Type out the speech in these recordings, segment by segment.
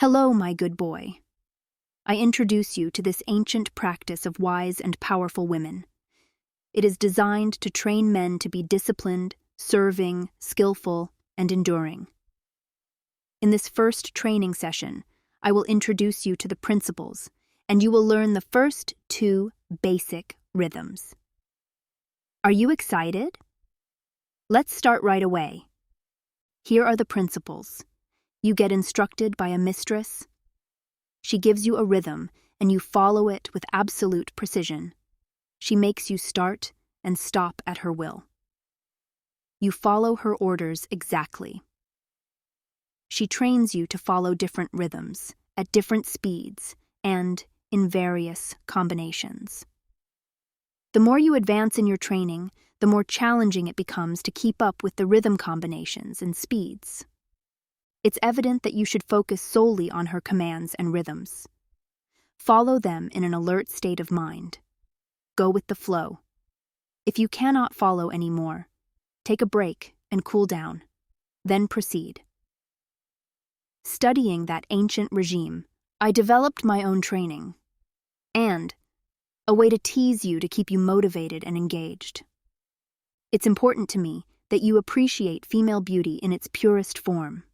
Hello, my good boy. I introduce you to this ancient practice of wise and powerful women. It is designed to train men to be disciplined, serving, skillful, and enduring. In this first training session, I will introduce you to the principles, and you will learn the first 2 basic rhythms. Are you excited? Let's start right away. Here are the principles. You get instructed by a mistress. She gives you a rhythm, and you follow it with absolute precision. She makes you start and stop at her will. You follow her orders exactly. She trains you to follow different rhythms, at different speeds, and in various combinations. The more you advance in your training, the more challenging it becomes to keep up with the rhythm combinations and speeds. It's evident that you should focus solely on her commands and rhythms. Follow them in an alert state of mind. Go with the flow. If you cannot follow anymore, take a break and cool down, then proceed. Studying that ancient regime, I developed my own training, and a way to tease you to keep you motivated and engaged. It's important to me that you appreciate female beauty in its purest form.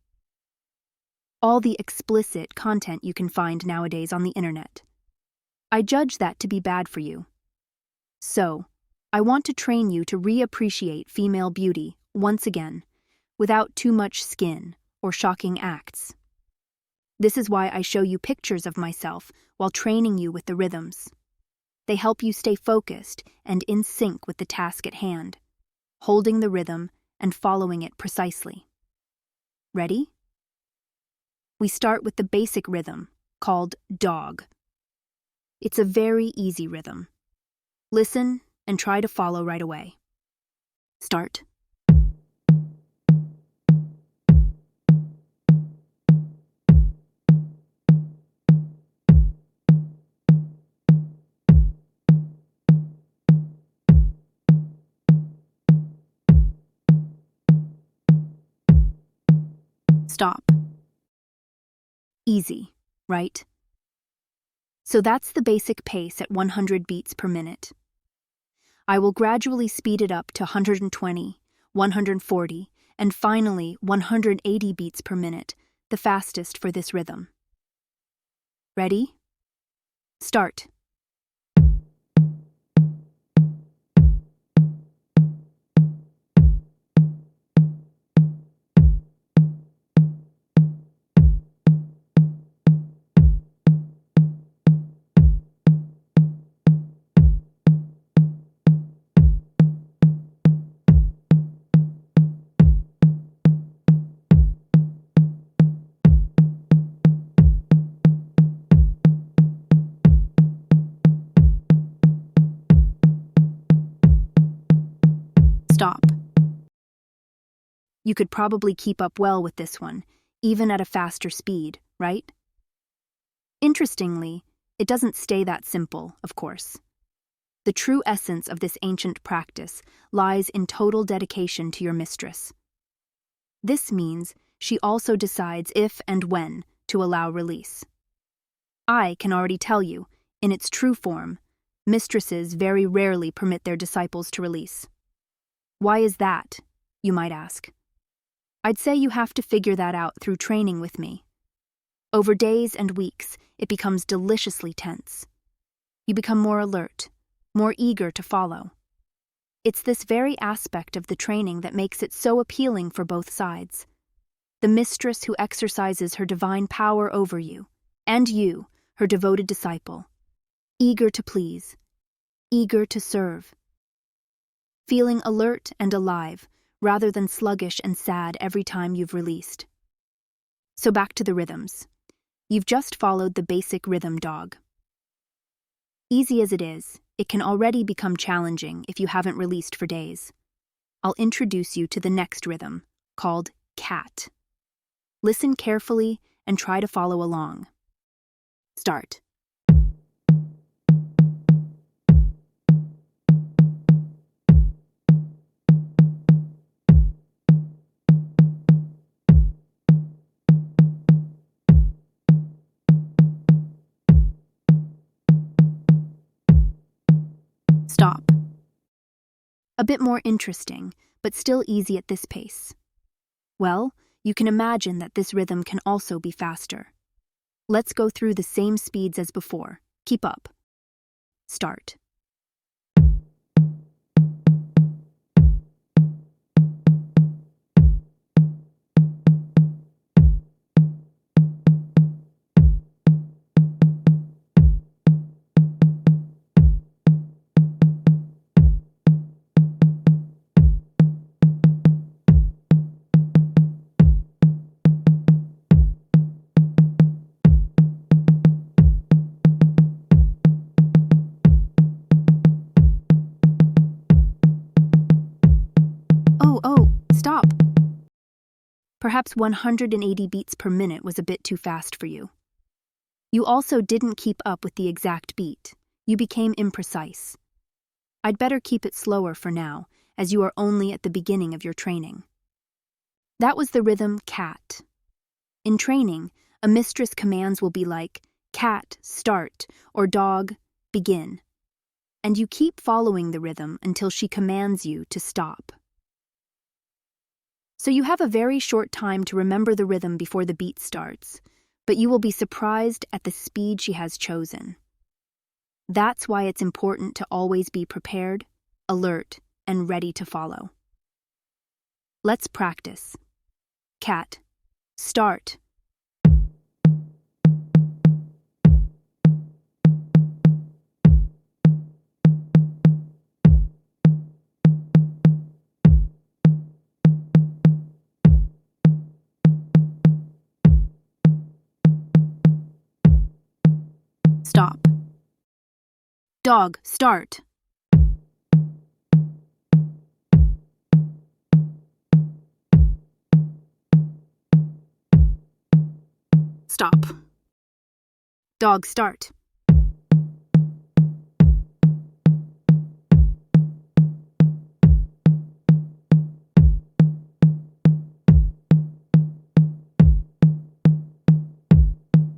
All the explicit content you can find nowadays on the internet. I judge that to be bad for you. So, I want to train you to reappreciate female beauty once again, without too much skin or shocking acts. This is why I show you pictures of myself while training you with the rhythms. They help you stay focused and in sync with the task at hand, holding the rhythm and following it precisely. Ready? We start with the basic rhythm, called dog. It's a very easy rhythm. Listen and try to follow right away. Start. Stop. Easy, right? So that's the basic pace at 100 beats per minute. I will gradually speed it up to 120, 140, and finally 180 beats per minute, the fastest for this rhythm. Ready? Start. Stop. You could probably keep up well with this one, even at a faster speed, right? Interestingly, it doesn't stay that simple, of course. The true essence of this ancient practice lies in total dedication to your mistress. This means she also decides if and when to allow release. I can already tell you, in its true form, mistresses very rarely permit their disciples to release. Why is that, you might ask? I'd say you have to figure that out through training with me. Over days and weeks, it becomes deliciously tense. You become more alert, more eager to follow. It's this very aspect of the training that makes it so appealing for both sides. The mistress who exercises her divine power over you, and you, her devoted disciple, eager to please, eager to serve. Feeling alert and alive, rather than sluggish and sad every time you've released. So back to the rhythms. You've just followed the basic rhythm dog. Easy as it is, it can already become challenging if you haven't released for days. I'll introduce you to the next rhythm, called cat. Listen carefully and try to follow along. Start. A bit more interesting, but still easy at this pace. Well, you can imagine that this rhythm can also be faster. Let's go through the same speeds as before. Keep up. Start. Oh, stop. Perhaps 180 beats per minute was a bit too fast for you. You also didn't keep up with the exact beat. You became imprecise. I'd better keep it slower for now, as you are only at the beginning of your training. That was the rhythm cat. In training, a mistress commands will be like cat, start, or dog, begin. And you keep following the rhythm until she commands you to stop. So you have a very short time to remember the rhythm before the beat starts, but you will be surprised at the speed she has chosen. That's why it's important to always be prepared, alert, and ready to follow. Let's practice. Cat, start. Stop. Dog, start. Stop. Dog, start.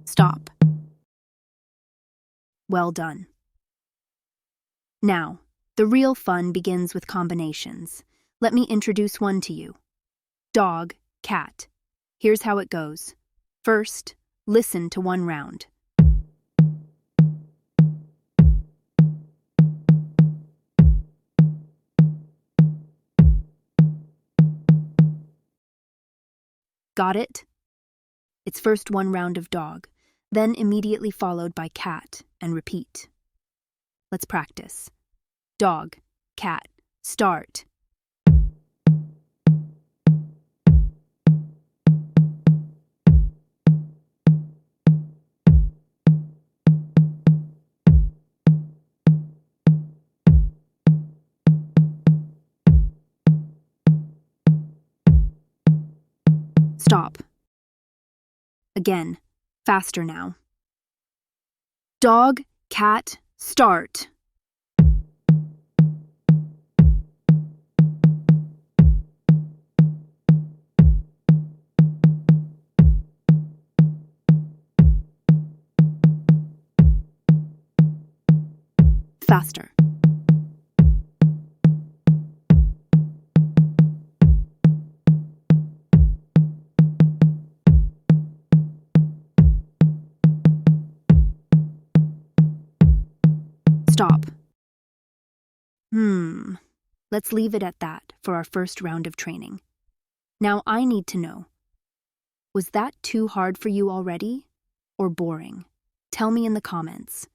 Stop. Well done. Now, the real fun begins with combinations. Let me introduce one to you. Dog, cat. Here's how it goes. First, listen to one round. Got it? It's first one round of dog, then immediately followed by cat, and repeat. Let's practice. Dog, cat, start. Stop. Again, faster now. Dog, cat, start. Faster. Stop. Let's leave it at that for our first round of training. Now I need to know, was that too hard for you already, or boring? Tell me in the comments.